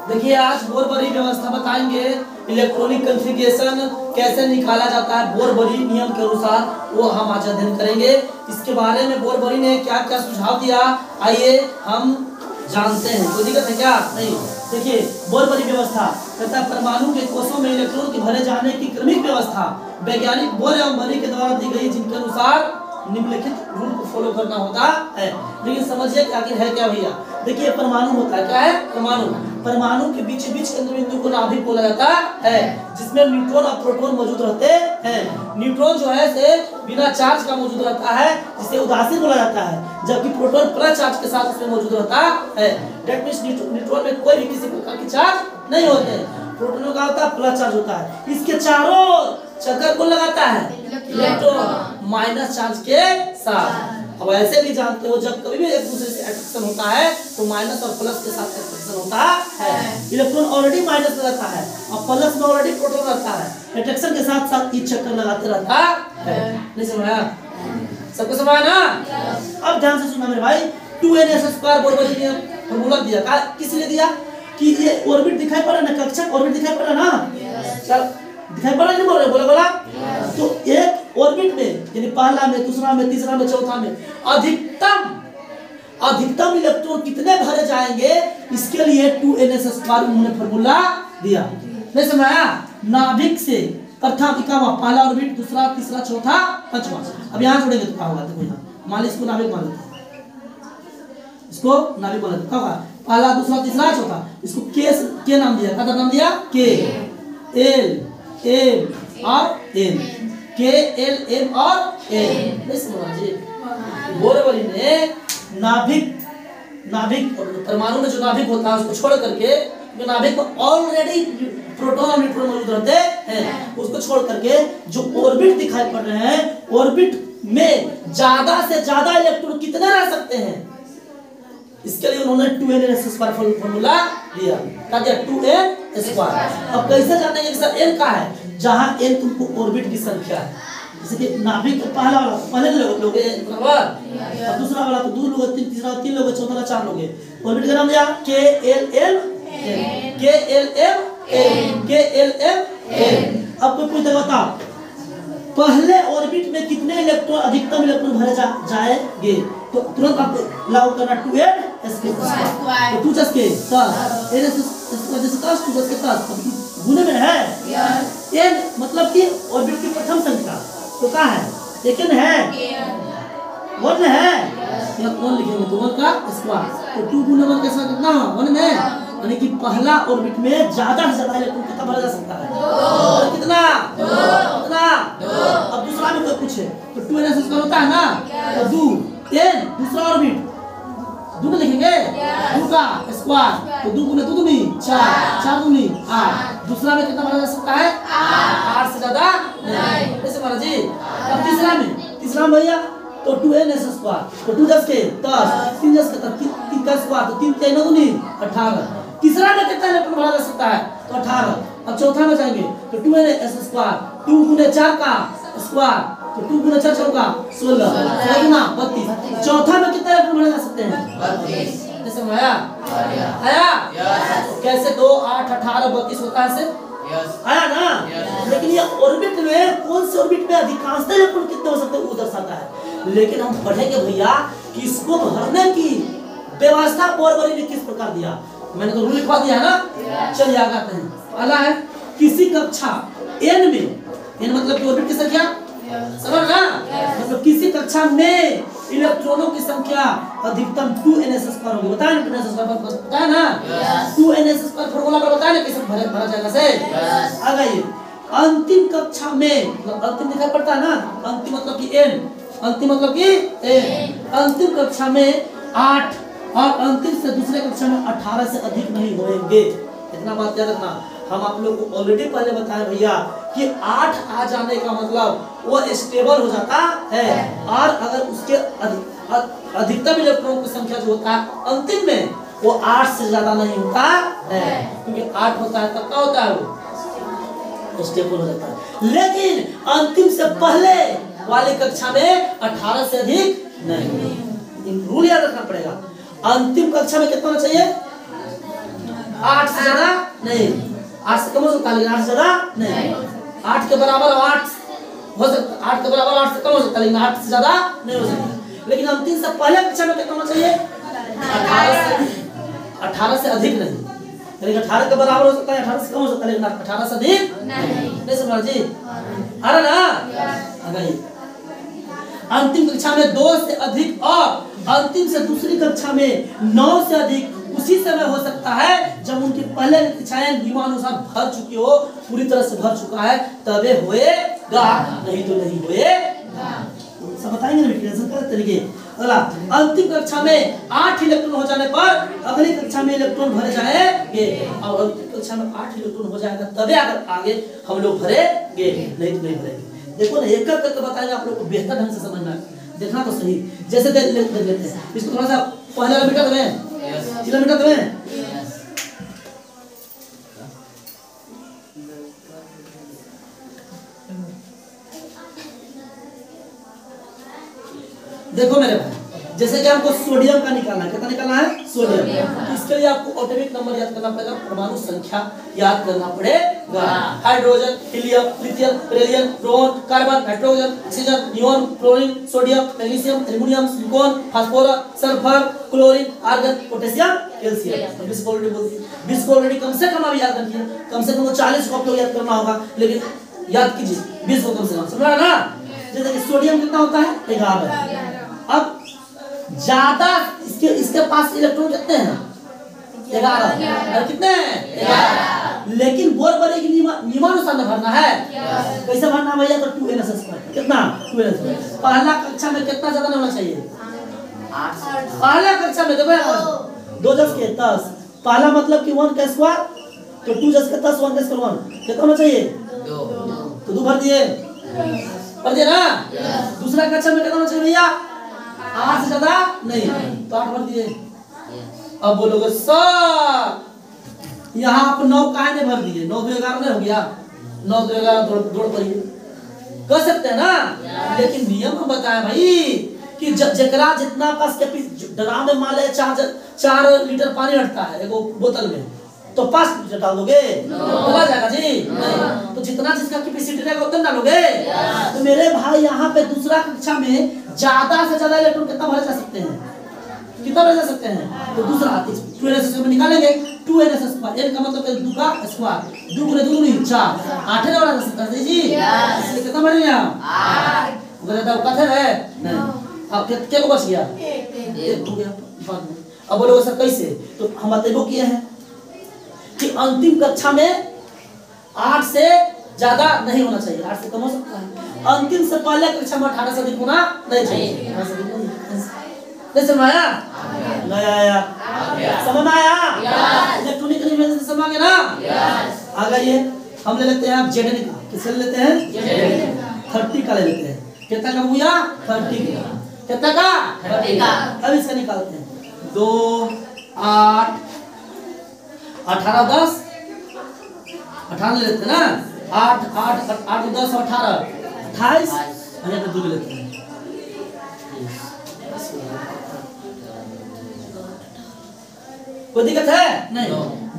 देखिए आज बोरबरी व्यवस्था बताएंगे, इलेक्ट्रॉनिक कॉन्फ़िगरेशन कैसे निकाला जाता है बोरबरी नियम के अनुसार, वो हम आज अध्ययन करेंगे। इसके बारे में बोरबरी ने क्या क्या सुझाव दिया, आइए हम जानते हैं। कोई दिक्कत है क्या? नहीं। देखिए बोरबरी व्यवस्था कहता है परमाणु के कोषों में इलेक्ट्रॉन के भरे जाने की क्रमिक व्यवस्था वैज्ञानिक बोर एवं बरी के द्वारा दी गई, जिनके अनुसार निम्नलिखित रूल को फॉलो करना होता है। लेकिन समझिए कि आखिर है क्या भैया। देखिए परमाणु होता है, क्या है? परमाणु के बीच केंद्र बिंदु को नाभिक बोला जाता है, जिसमें न्यूट्रॉन और प्रोटॉन मौजूद रहते हैं। न्यूट्रॉन जो है से बिना चार्ज का मौजूद रहता है, जिसे उदासीन बोला जाता है, जबकि प्रोटॉन प्लस चार्ज के साथ उसमें मौजूद रहता है। दैट मींस न्यूट्रॉन में कोई भी किसी प्रकार की चार्ज नहीं होते, प्रोटॉन का होता है प्लस चार्ज होता है। इसके चारों चक्कर कौन लगाता है? इलेक्ट्रॉन माइनस चार्ज के साथ। अब ऐसे भी जानते हो जब कभी भी एक दूसरे से अट्रैक्शन होता है तो माइनस और प्लस के साथ अट्रैक्शन होता है। इलेक्ट्रॉन ऑलरेडी माइनस में रहता है और प्लस में ऑलरेडी प्रोटॉन रहता है, अट्रैक्शन के साथ साथ ये चक्कर लगाते रहता है। नहीं समझा? सबको समझ ना? अब ध्यान से सुनना मेरे भाई। 2ns² बोरबरी नियम फॉर्मूला दिया था, किस लिए दिया? कि ये ऑर्बिट दिखाई पड़ा ना, कक्षक ऑर्बिट दिखाई पड़ा ना, चल दिखाई पड़ा नहीं? बोल रहे बोला तो एक ऑर्बिट में यानी पहला में, दूसरा में, तीसरा में, चौथा में अधिकतम इलेक्ट्रॉन कितने भरे जाएंगे, इसके लिए 2ns² उन्होंने फॉर्मूला दिया। नहीं समझाया? नाभिक से प्रथम इकावा पहला ऑर्बिट, दूसरा, तीसरा, चौथा, पांचवा। अब यहाँ जोड़ेंगे तो क्या होगा? देखो यहाँ मान लीजिए इसको नाभिक मान लेते हैं, इसको नाभिक मान लेते हैं, क्या होगा? पहला, दूसरा, तीसरा, चौथा। इसको के नाम दिया, क्या नाम दिया? के, एल, एम और एन, के, एल, एम और एन। बोरबरी ने नाभिक परमाणु में जो नाभिक होता है उसको छोड़ करके, नाभिक में ऑलरेडी प्रोटॉन और न्यूट्रॉन मौजूद रहते हैं, उसको छोड़ करके जो ऑर्बिट दिखाई पड़ रहे हैं, ऑर्बिट में ज्यादा से ज्यादा इलेक्ट्रॉन कितने रह सकते हैं, इसके लिए उन्होंने 2ns² फॉर्मूला दिया। क्या दिया? 2n²। अब कैसे जानेंगे कि सर n का है? जहां n तुमको ऑर्बिट की संख्या है, जैसे कि नाभिक पहला वाला पहले लोगे बराबर, और दूसरा वाला तो 2 लोग, तीसरा 3 लोग, चौथा वाला 4 लोगे। ऑर्बिट का नाम दिया के, एल, एम, एन, के, एल, एम, एन, के, एल, एम, एन। अब कोई पूछता बता पहले ऑर्बिट में कितने इलेक्ट्रॉन, अधिकतम इलेक्ट्रॉन भरे जाएंगे, तो तुरंत आपको लागू करना 2n² तो 2 के 10 गुने में है n, मतलब कि ऑर्बिट की प्रथम संख्या तो क्या है? लेकिन है 1 है, यहाँ 1 लिखेंगे तो 1 का स्क्वायर, तो 2 गुने 1 के साथ कितना? 1 में, यानी कि पहला ऑर्बिट में ज्यादा से ज्यादा इलेक्ट्रॉन कितना भरा जा सकता है? 2। कितना? 2। अब दूसरा में कोई पूछे तो 2ns² होता है ना, तो 2 n दूसरा ऑर्बिट 2 में लिखेंगे 2 का स्क्वायर, तो 2 गुने 2 दूनी 4, 4 दूनी 8। दूसरा में कितना भरा जा सकता है? 8 से ज्यादा नहीं। ऐसे महाराज जी। अब तीसरा में भैया तो 2ns², तो 2 10 के 10, 3 10 के 3 का स्क्वायर, तो 3 के 9 दूनी 18। तीसरा में कितना इलेक्ट्रॉन भरा जा सकता है? तो 18। अब चौथा में जाएंगे तो 2ns², 2 गुने 4 का स्क्वायर, तो 2 गुने 4 का 16, 16 गुना 32। चौथा में कितना इलेक्ट्रॉन भरे जा सकते हैं? 32। जैसे आया? कैसे 2, 8, 18, 32 होता है? आया ना? लेकिन ये ऑर्बिट में कौन से ऑर्बिट में अधिकांशतः इलेक्ट्रॉन कितने हो सकते हैं वो दर्शाता है। लेकिन हम पढ़ेंगे भैया कि इसको भरने की व्यवस्था बोरबरी ने किस प्रकार दिया। मैंने तो रूल लिखवा दिया है ना, चलिए आगे आते हैं। पहला है किसी कक्षा n में, n मतलब कि ऑर्बिट की संख्या, समझ ना? मतलब किसी कक्षा में इलेक्ट्रॉनों की संख्या अधिकतम 2ns² होगी। बताया ना 2ns², बताया ना 2ns² फॉर्मूला पर बताया ना कैसे भरा जाएगा से। आ गई अंतिम कक्षा में, मतलब अंतिम दिखाई पड़ता है ना, अंतिम मतलब कि n, अंतिम मतलब कि n। अंतिम कक्षा में 8 और अंतिम से दूसरे कक्षा में 18 से अधिक नहीं होंगे। इतना बात याद रखना। हम आप लोग को ऑलरेडी पहले बताया भैया कि 8 आ जाने का मतलब वो स्टेबल हो जाता है, और अगर उसके अधिकतम इलेक्ट्रॉन की संख्या जो होता है अंतिम में वो 8 से ज्यादा नहीं होता है, क्योंकि 8 होता है तब क्या होता है? वो स्टेबल हो जाता है। लेकिन अंतिम से पहले वाली कक्षा में 18 से अधिक नहीं। रूल याद रखना पड़ेगा। अंतिम कक्षा में कितना होना चाहिए? 8 से ज्यादा नहीं, 8 से कम हो सकता है लेकिन 8 से ज्यादा नहीं। 8 के बराबर 8 हो सकता, 8 के बराबर 8 से कम हो सकता है लेकिन 8 से ज्यादा नहीं हो सकता। लेकिन अंतिम से पहले कक्षा में कितना होना चाहिए? 18 से अधिक नहीं, लेकिन 18 के बराबर हो सकता है, 18 से कम हो सकता है लेकिन 18 से अधिक नहीं। समझ जी? आ रहा ना? अगर अंतिम कक्षा में 2 से अधिक और अंतिम से दूसरी कक्षा में 9 से अधिक उसी समय हो सकता है जब उनकी पहले कक्षाएं नियमानुसार भर चुकी हो, पूरी तरह से भर चुका है, तबे होएगा, नहीं तो नहीं होएगा। सब बताएंगे ना टेंशन कर तरीके। अगला, अंतिम कक्षा में 8 इलेक्ट्रॉन हो जाने पर अगली कक्षा में इलेक्ट्रॉन भरे जाएंगे, और अंतिम कक्षा में 8 इलेक्ट्रॉन हो जाएगा तबे अगर आगे हम लोग भरेंगे, नहीं तो नहीं भरेंगे। देखो ना, एक एक करके बताएंगे आप लोग को बेहतर ढंग से समझ में, देखना तो सही। जैसे देख लेते हैं इसको, थोड़ा सा पहला मीटर दें, किलोमीटर दें। देखो मेरे भाई, जैसे कि हमको सोडियम का निकालना है, कितना निकालना है? सोडियम। तो इसके लिए आपको एटॉमिक नंबर याद करना पड़ेगा, परमाणु संख्या याद करना पड़ेगा। Hydrogen, helium, lithium, beryllium, boron, carbon, nitrogen, oxygen, neon, chlorine, sodium, magnesium, aluminium, silicon, phosphorus, sulphur, chlorine, argon, potassium, calcium. 20 को ऑलरेडी कम से कम अभी याद रखिए, कम से कम 40 को आपको याद करना होगा, लेकिन याद कीजिए 20 को कम से कम, समझा ना? जैसे कि सोडियम कितना होता है? 11। अब ज्यादा इसके पास इलेक्ट्रॉन कितने हैं? 11। और कितने हैं? 11। लेकिन बोरबरी की नियमानुसार भरना है। कैसे भरना भैया? तो 2NSS पर कितना? 2NSS। पहला कक्षा में कितना ज्यादा होना चाहिए? 8। पहला कक्षा में देखो 2 जस के 10, पहला मतलब कि 1 का स्क्वायर, तो 2 जस के 10, 1 का स्क्वायर 1 कितना होना चाहिए? 2। तो 2 भर दिए ना। दूसरा कक्षा में कितना होना चाहिए भैया? 8 से ज्यादा नहीं, तो 8 भर दिए। अब बोलोगे सर यहाँ आप 9 काहे नहीं भर दिए? 9 2 11 नहीं हो गया? 9 2 11 जोड़ पड़िए, कर सकते हैं ना। लेकिन नियम हम बताए भाई कि जकरा जितना पास ड्राम में मान ले 4 लीटर पानी हटता है एक बोतल में, तो 5 लीटर डाल दोगे? चला जाएगा जी? नहीं। तो जितना जिसका कैपेसिटी रहेगा उतना डालोगे। तो मेरे भाई यहाँ पे दूसरा कक्षा में ज्यादा से ज्यादा इलेक्ट्रॉन कितना भरे जा सकते हैं? कितना भरे जा सकते हैं? तो दूसरा 2NSS में निकालेंगे। 2NSS पर n का मतलब 2 का स्क्वायर, 2 गुने 2 नहीं 4, 8 है वाला सकता है जी। इसलिए कितना बढ़ेगा? 8। ज्यादा कथन है नहीं। अब क्या को बच गया? 1 हो गया। अब बोलोगे सर कैसे? तो हम बतेबो किए हैं कि अंतिम कक्षा में 8 से ज्यादा नहीं होना चाहिए, 8 से कम हो सकता है। अंतिम से पहले कक्षा में 18 से अधिक होना नहीं चाहिए। नहीं समझ आया? नहीं आया? समझ में आया? इलेक्ट्रॉनिक रिलेशन से समझ आ गया ना? आ गई है। हम ले लेते हैं आप Zn का, किससे ले लेते हैं? 30 का ले लेते हैं। कितना का हुआ? 30 का। कितना का? 30 का। अब इसका निकालते हैं। 2 8 18 10 18 ले लेते हैं ना। 8 8 8 10 18 28 यहाँ पे 2 ले लेते हैं। कोई दिक्कत है? नहीं।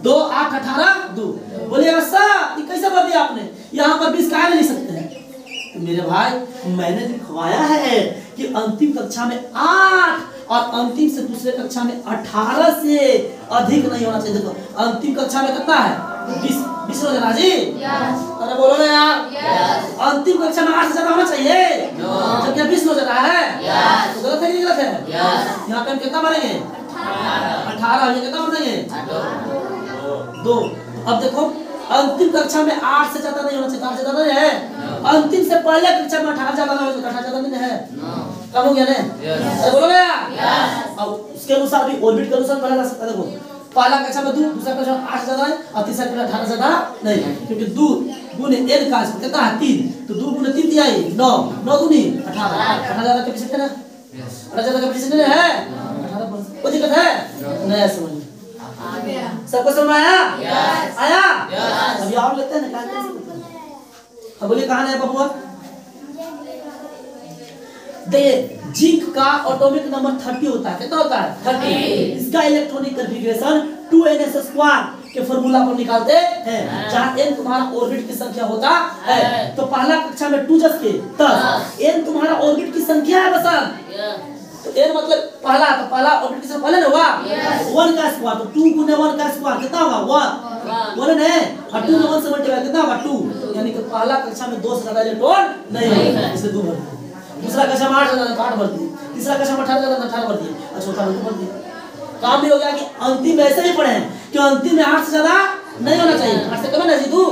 2 8 18 2। बोलिएगा सर ये कैसे बता दिया आपने? यहाँ पर 20 काहे नहीं लिख सकते हैं? तो मेरे भाई मैंने लिखवाया है कि अंतिम कक्षा में 8 और अंतिम से दूसरे कक्षा में 18 से अधिक नहीं होना चाहिए। देखो अंतिम कक्षा में कितना है? 20 हो जाना जी। अरे बोलो ना यार। अंतिम कक्षा में 8 से ज्यादा होना चाहिए, जबकि 20 हो जाना है। तो गलत है कि गलत है? यहाँ पे हम कितना भरेंगे? 18। ये कितना भरेंगे? 2। अब देखो अंतिम कक्षा में 8 से ज्यादा नहीं होना चाहिए, 8 से ज्यादा नहीं है। अंतिम से पहले कक्षा में 18 ज्यादा नहीं होना, 18 ज्यादा नहीं है। कम हो गया ना? अरे बोलो ना। अब उसके अनुसार भी ऑर्बिट के अनुसार भरा जा सकता है। देखो पहला कक्षा में 2, दूसरा कक्षा में 8 से ज्यादा है और तीसरा कक्षा में 18 से ज्यादा नहीं, क्योंकि 2 गुने n का कितना है? 3। तो 2 गुने 3 दिया है 9, 9 गुनी 18। 18 ज्यादा कैपेसिटी है ना? 18 ज्यादा कैपेसिटी है। 18 कोई दिक्कत है? नहीं समझ सबको समझ आया? आया? अभी और लेते हैं ना। अब बोलिए कहाँ है बबुआ? देखिए जिंक का एटॉमिक नंबर 30 होता है। कितना होता है? 30। इसका इलेक्ट्रॉनिक कॉन्फ़िगरेशन 2NS2 के फॉर्मूला पर निकालते हैं, जहाँ n तुम्हारा ऑर्बिट की संख्या होता है। तो पहला कक्षा में 2 जस के 10, n तुम्हारा ऑर्बिट की संख्या है बसन। तो n मतलब पहला, तो पहला ऑर्बिट की संख्या पहले ना हुआ 1 का स्क्वायर, तो 2 गुने 1 का स्क्वायर कितना होगा 1 बोले ना, और 2 में 1 से मल्टीप्लाई कितना होगा 2, यानी कि पहला कक्षा में 2 से ज्यादा इलेक्ट्रॉन नहीं है, इसलिए 2 भर दिए। दूसरा कक्षा में 8 से ज्यादा 8 भर दिए, तीसरा कक्षा में 18 से ज्यादा 18 भर दिए, और चौथा में 2 भर दिए। काम भी हो गया कि अंतिम में ऐसे ही पढ़े हैं कि अंतिम में 8 से ज्यादा नहीं होना चाहिए, 8 से कम है ना जीतू,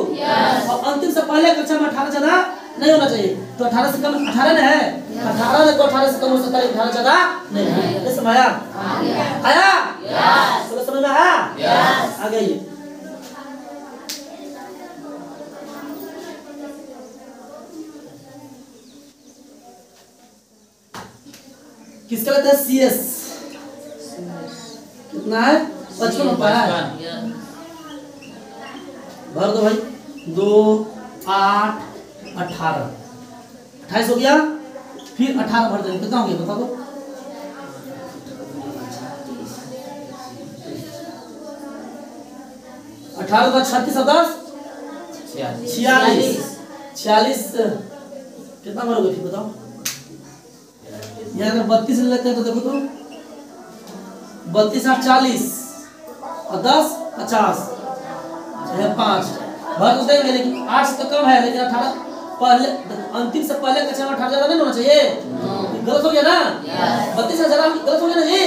और अंतिम से पहले कक्षा में 18 से ज्यादा नहीं होना चाहिए। तो 18 से कम 18 ना है, 18 देखो 18 से कम हो सकता है, 18 से ज्यादा नहीं है। ये समझ आया? आया? यस। समझ में आया? यस। आ गई। किसका लेते हैं CS? कितना है 55 पाया है, भर दो भाई। 2 8 18 28 हो गया, फिर 18 भर देंगे, कितना हो गया बता दो। 18 का 36 और 10 46 कितना भरोगे फिर बताओ। यहाँ अगर 32 लेते हैं तो देखो तो 32 8 40 और 10 50 5 भर तो देंगे, लेकिन 8 से तो कम है, लेकिन 18 पहले अंतिम से पहले कक्षा में 18 ज्यादा नहीं होना चाहिए। गलत हो गया ना, 32 से ज्यादा गलत हो गया ना जी,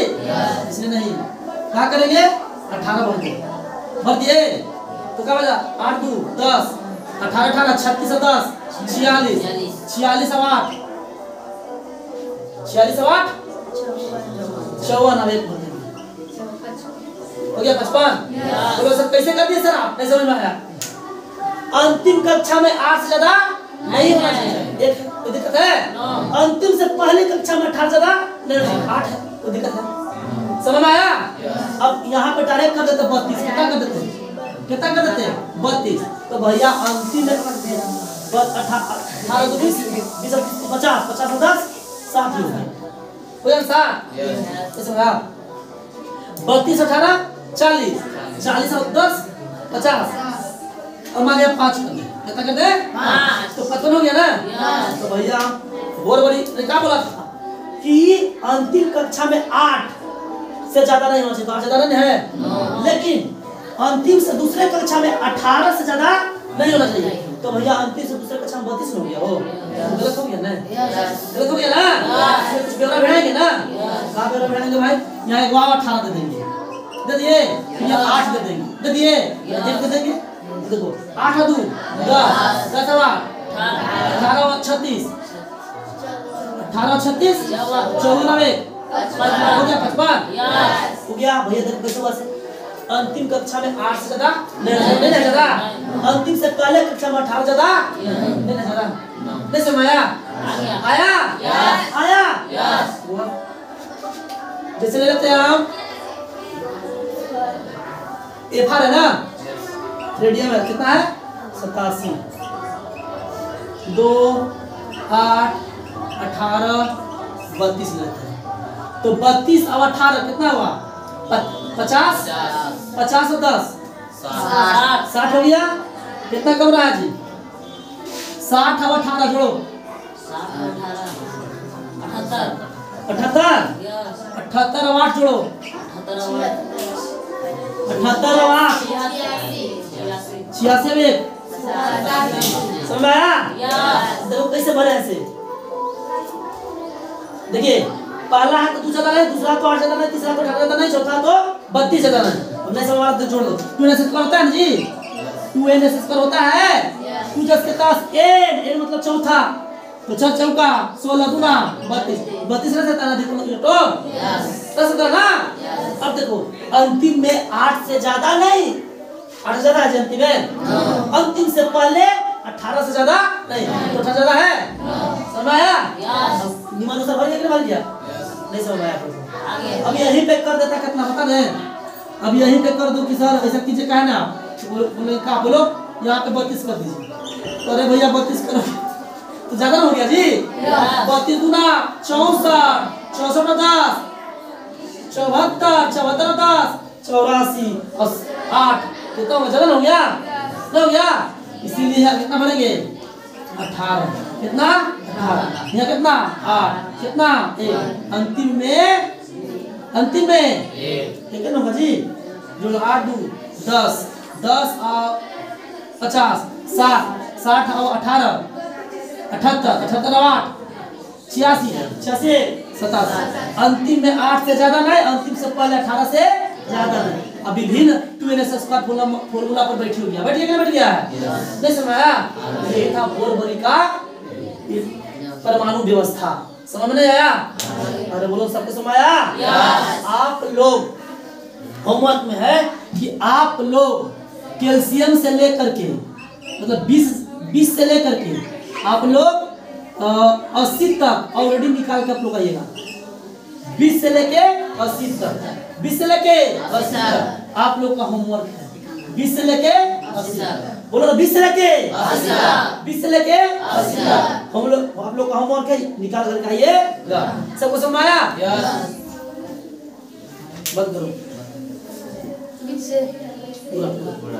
इसलिए नहीं। क्या करेंगे 18 भर दिए, तो क्या बचा 8 2 10 18 18 36 और 10 46 46 और 8 46 और 8 54 अब एक भर हो गया 55। बोलो सर कैसे कर दिए सर आप, नहीं समझ में आया? अंतिम कक्षा में 8 से ज्यादा नहीं होना चाहिए, एक कोई दिक्कत है? अंतिम से पहले कक्षा में 18 ज्यादा नहीं होना चाहिए, 8 है कोई दिक्कत है? समझ में आया? अब यहाँ पे डायरेक्ट कर देते 32, कितना कर देते 32, तो भैया अंतिम में 18 तो 20 50 50 और 10 60 हो गया 60। तो समझा 32 18 40 40 और 10 50 और मान लिया 5 कर दे, कितना कर दे 5, तो 55 हो गया ना। तो भैया बहुत बड़ी क्या बोला था कि अंतिम कक्षा में 8 से ज्यादा नहीं होना चाहिए, तो 8 ज्यादा नहीं है, लेकिन अंतिम से दूसरे कक्षा में 18 से ज्यादा नहीं होना चाहिए। तो भैया अंतिम से दूसरे कक्षा में 32 हो गया, हो गलत हो गया ना, गलत हो गया ना, कुछ ब्यौरा भेड़ेंगे ना, कहाँ ब्यौरा भेड़ेंगे भाई? यहाँ एक 18 दे देंगे, दे दिए, यहाँ 8 दे देंगे, दे दिए, दे देंगे, देखो 8 2 10 10 8 18 और 36 18 और 36 54 1 हो गया 55 हो गया भैया। देखो कैसे हुआ, अंतिम कक्षा में 8 से ज्यादा नहीं ज्यादा, अंतिम से पहले कक्षा में 18 ज्यादा नहीं ज्यादा, नहीं समझ आया? आया? जैसे ले लेते हैं हम एफआर है ना, रेडियम है, कितना है 87 2 8 18 32 लेते हैं, तो 32 और 18 कितना हुआ 50 50 और 10 60 हो गया। कितना कम रहा है जी 60 और 18 जोड़ो 78 और 8 जोड़ो 78 और 8 86 में समझ आया? देखो कैसे भरे ऐसे, देखिए पहला है तो 2 ज्यादा नहीं, दूसरा तो 8 ज्यादा नहीं, तीसरा तो 18 ज्यादा नहीं, चौथा तो 32 ज्यादा नहीं। हमने सब वाला जोड़ दो, 2 एन एस होता है ना जी, 2 एन एस होता है, 2 जस के पास एन मतलब चौथा, तो 6 चौका 16 दूना 32 रह जाता है ना, देखो तो रह ना। अब देखो अंतिम में 8 से ज्यादा नहीं, 8 से ज्यादा है अंतिम में, अंतिम से पहले 18 से ज्यादा नहीं, तो 18 ज्यादा है, समझ आया? नियमानुसार भर के भर दिया, नहीं समझ आया? अब यहीं पे कर देता कितना पता नहीं, अब यहीं पे कर दो कि सर ऐसा कीजिए कहे ना, बोले क्या बोलो यहाँ पे 32 कर दीजिए, तो अरे भैया 32 करो तो ज्यादा हो गया जी, 32 दूना 64 64 10 74 74 10 84 और 8 कितना हो गया? 7 हो गया ना, हो गया। इसीलिए यहाँ कितना भरेंगे? 18। कितना? 18। यहाँ कितना? 8। कितना? 1। अंतिम में 1 ठीक है ना जी? जो 8 2 10, 10 और 50 60, 60 और 18 78, 78 और 8 86, 86 87। अंतिम में 8 से ज्यादा नहीं, अंतिम से पहले 18 से ज्यादा नहीं। अब विभिन्न 2NSS का फॉर्मूला पर बैठ गया, बैठ गया है। नहीं समझाया? ये था बोरबरी का परमाणु व्यवस्था। समझ में नहीं आया? अरे बोलो, सबको समझ आया? आप लोग होमवर्क में है कि आप लोग कैल्शियम से लेकर के मतलब 20 से लेकर के आप लोग 80 तक ऑलरेडी निकाल के आप लोग आइएगा। 20 से लेके 80 तक, 20 से लेके 80 तक आप लोग का होमवर्क है। 20 से लेके 80 तक बोलो, 20 से लेके 80 तक, 20 से लेके 80 तक हम लोग आप लोग का होमवर्क है, निकाल करके आइएगा। सबको समझ आया? बंद करो पूरा।